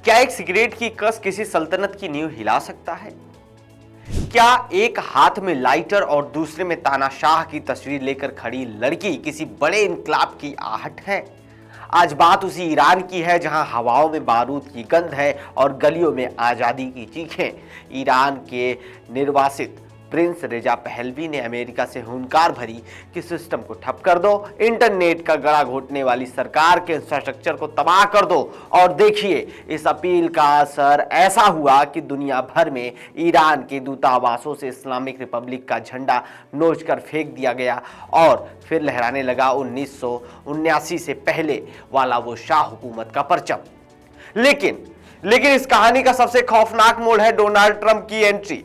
क्या एक सिगरेट की कस किसी सल्तनत की नींव हिला सकता है? क्या एक हाथ में लाइटर और दूसरे में तानाशाह की तस्वीर लेकर खड़ी लड़की किसी बड़े इनकलाब की आहट है? आज बात उसी ईरान की है जहां हवाओं में बारूद की गंध है और गलियों में आजादी की चीखें। ईरान के निर्वासित प्रिंस रेजा पहलवी ने अमेरिका से हुंकार भरी कि सिस्टम को ठप कर दो, इंटरनेट का गड़ा घोटने वाली सरकार के इंफ्रास्ट्रक्चर को तबाह कर दो। और देखिए, इस अपील का असर ऐसा हुआ कि दुनिया भर में ईरान के दूतावासों से इस्लामिक रिपब्लिक का झंडा नोचकर फेंक दिया गया और फिर लहराने लगा 1979 से पहले वाला वो शाह हुकूमत का परचम। लेकिन इस कहानी का सबसे खौफनाक मोड़ है डोनाल्ड ट्रंप की एंट्री।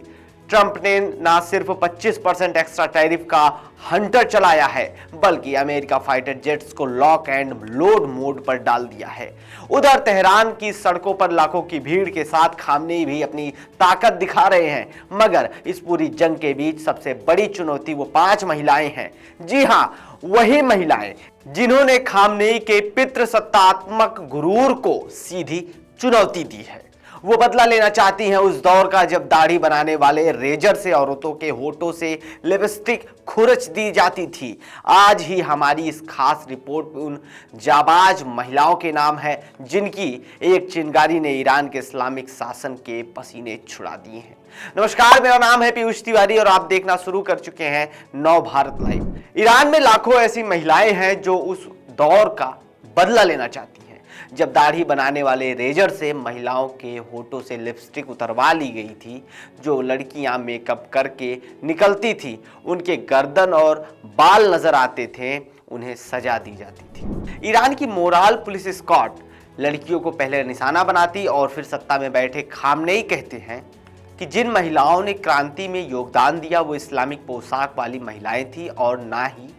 ट्रंप ने ना सिर्फ 25% एक्स्ट्रा टैरिफ का हंटर चलाया है, बल्कि अमेरिका फाइटर जेट्स को लॉक एंड लोड मोड पर डाल दिया है। उधर तेहरान की सड़कों पर लाखों की भीड़ के साथ खामनेई भी अपनी ताकत दिखा रहे हैं, मगर इस पूरी जंग के बीच सबसे बड़ी चुनौती वो 5 महिलाएं हैं। जी हां, वही महिलाएं जिन्होंने खामनेई के पितृसत्तात्मक गुरूर को सीधी चुनौती दी है। वो बदला लेना चाहती हैं उस दौर का जब दाढ़ी बनाने वाले रेजर से औरतों के होठों से लिपस्टिक खुरच दी जाती थी। आज ही हमारी इस खास रिपोर्ट में उन जाबाज महिलाओं के नाम है जिनकी एक चिंगारी ने ईरान के इस्लामिक शासन के पसीने छुड़ा दिए हैं। नमस्कार, मेरा नाम है पीयूष तिवारी और आप देखना शुरू कर चुके हैं नव भारत लाइव। ईरान में लाखों ऐसी महिलाएं हैं जो उस दौर का बदला लेना चाहती हैं जब दाढ़ी बनाने वाले रेजर से महिलाओं के होठों से लिपस्टिक उतरवा ली गई थी। जो लड़कियां मेकअप करके निकलती थी, उनके गर्दन और बाल नजर आते थे, उन्हें सजा दी जाती थी। ईरान की मोराल पुलिस स्क्वाड लड़कियों को पहले निशाना बनाती और फिर सत्ता में बैठे खामनेई कहते हैं कि जिन महिलाओं ने क्रांति में योगदान दिया वो इस्लामिक पोशाक वाली महिलाएं थी और ना ही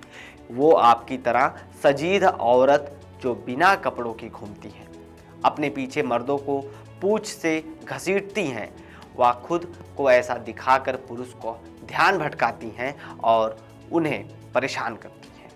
वो आपकी तरह सजीद औरत जो बिना कपड़ों की घूमती हैं, अपने पीछे मर्दों को पूंछ से घसीटती हैं। वह खुद को ऐसा दिखाकर पुरुष को ध्यान भटकाती हैं और उन्हें परेशान करती हैं।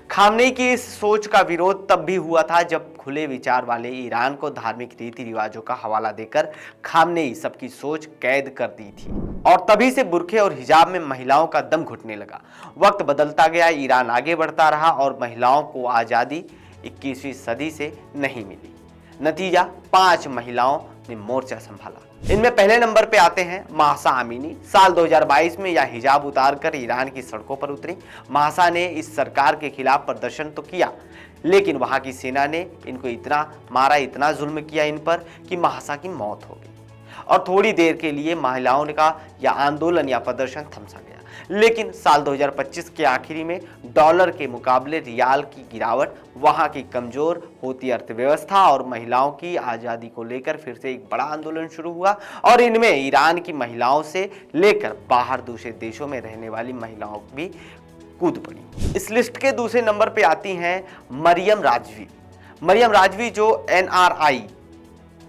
खामनेई की इस सोच का विरोध तब भी हुआ था जब खुले विचार वाले ईरान को धार्मिक रीति रिवाजों का हवाला देकर खामनेई सबकी सोच कैद कर दी थी और तभी से बुर्के और हिजाब में महिलाओं का दम घुटने लगा। वक्त बदलता गया, ईरान आगे बढ़ता रहा और महिलाओं को आज़ादी 21वीं सदी से नहीं मिली। नतीजा, 5 महिलाओं ने मोर्चा संभाला। इनमें पहले नंबर पे आते हैं महसा अमीनी। साल 2022 में यह हिजाब उतारकर ईरान की सड़कों पर उतरी। महसा ने इस सरकार के खिलाफ प्रदर्शन तो किया, लेकिन वहां की सेना ने इनको इतना मारा, इतना जुल्म किया इन पर कि महसा की मौत हो गई और थोड़ी देर के लिए महिलाओं का यह आंदोलन या प्रदर्शन थमसा गया। लेकिन साल 2025 के आखिरी में डॉलर के मुकाबले रियाल की गिरावट, वहां की कमजोर होती अर्थव्यवस्था और महिलाओं की आज़ादी को लेकर फिर से एक बड़ा आंदोलन शुरू हुआ और इनमें ईरान की महिलाओं से लेकर बाहर दूसरे देशों में रहने वाली महिलाओं भी कूद पड़ी। इस लिस्ट के दूसरे नंबर पे आती हैं मरियम राजवी। मरियम राजवी जो NRI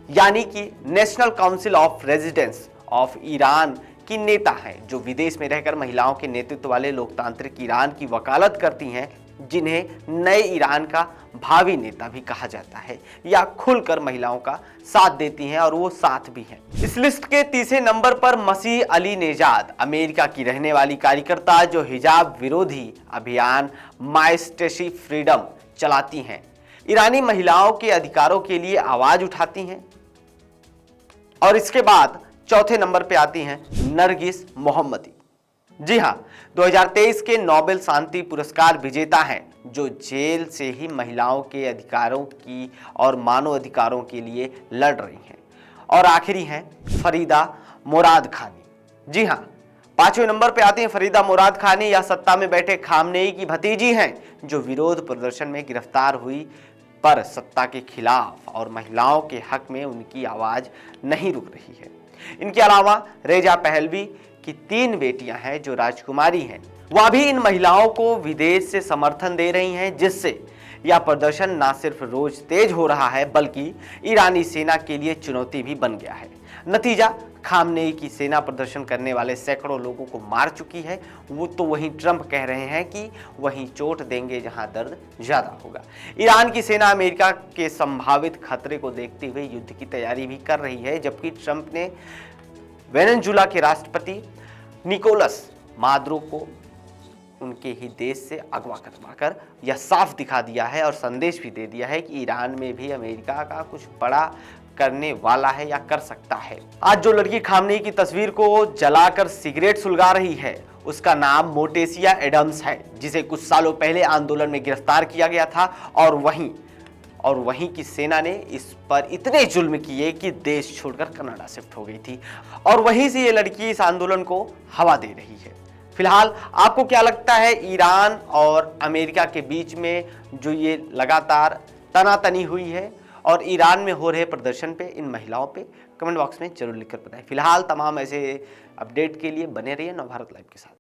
यानी कि national council of residents of Iran की नेता हैं, जो विदेश में रहकर महिलाओं के नेतृत्व वाले लोकतांत्रिक ईरान की वकालत करती हैं, जिन्हें नए ईरान का भावी नेता भी कहा जाता है या खुलकर महिलाओं का साथ देती हैं और वो साथ भी हैं। इस लिस्ट के तीसरे नंबर पर मसीह अली नेजाद, अमेरिका की रहने वाली कार्यकर्ता जो हिजाब विरोधी अभियान माय स्टेसी फ्रीडम चलाती हैं, ईरानी महिलाओं के अधिकारों के लिए आवाज उठाती हैं। और इसके बाद चौथे नंबर पे आती हैं नरगिस मोहम्मदी। जी हां, 2023 के नोबेल शांति पुरस्कार विजेता हैं, जो जेल से ही महिलाओं के अधिकारों की और मानव अधिकारों के लिए लड़ रही हैं। और आखिरी हैं फरीदा मोराद खानी। जी हां, 5वें नंबर पे आती हैं फरीदा मोराद खानी। या सत्ता में बैठे खामनेई की भतीजी हैं, जो विरोध प्रदर्शन में गिरफ्तार हुई पर सत्ता के खिलाफ और महिलाओं के हक में उनकी आवाज नहीं रुक रही है। इनके अलावा रेजा पहलवी की 3 बेटियां हैं जो राजकुमारी हैं। वह भी इन महिलाओं को विदेश से समर्थन दे रही हैं, जिससे यह प्रदर्शन न सिर्फ रोज तेज हो रहा है बल्कि ईरानी सेना के लिए चुनौती भी बन गया है। नतीजा, खामनेई की सेना प्रदर्शन करने वाले सैकड़ों लोगों को मार चुकी है। वो तो वहीं ट्रंप कह रहे हैं कि वहीं चोट देंगे जहां दर्द ज्यादा होगा। ईरान की सेना अमेरिका के संभावित खतरे को देखते हुए युद्ध की तैयारी भी कर रही है, जबकि ट्रंप ने वेनेजुला के राष्ट्रपति निकोलस मादुरो को उनके ही देश से अगवा करवाकर यह साफ दिखा दिया है और संदेश भी दे दिया है कि ईरान में भी अमेरिका का कुछ बड़ा करने वाला है या कर सकता है। आज जो लड़की खामनेई की तस्वीर को जलाकर सिगरेट सुलगा रही है, उसका नाम मोटेसिया एडम्स है, जिसे कुछ सालों पहले आंदोलन में गिरफ्तार किया गया था और वहीं की सेना ने इस पर इतने जुल्म किए कि देश छोड़कर कनाडा शिफ्ट हो गई थी और वहीं से ये लड़की इस आंदोलन को हवा दे रही है। फिलहाल आपको क्या लगता है, ईरान और अमेरिका के बीच में जो ये लगातार तनातनी हुई है और ईरान में हो रहे प्रदर्शन पे, इन महिलाओं पे कमेंट बॉक्स में जरूर लिखकर बताएं। फिलहाल तमाम ऐसे अपडेट के लिए बने रहिए नवभारत लाइव के साथ।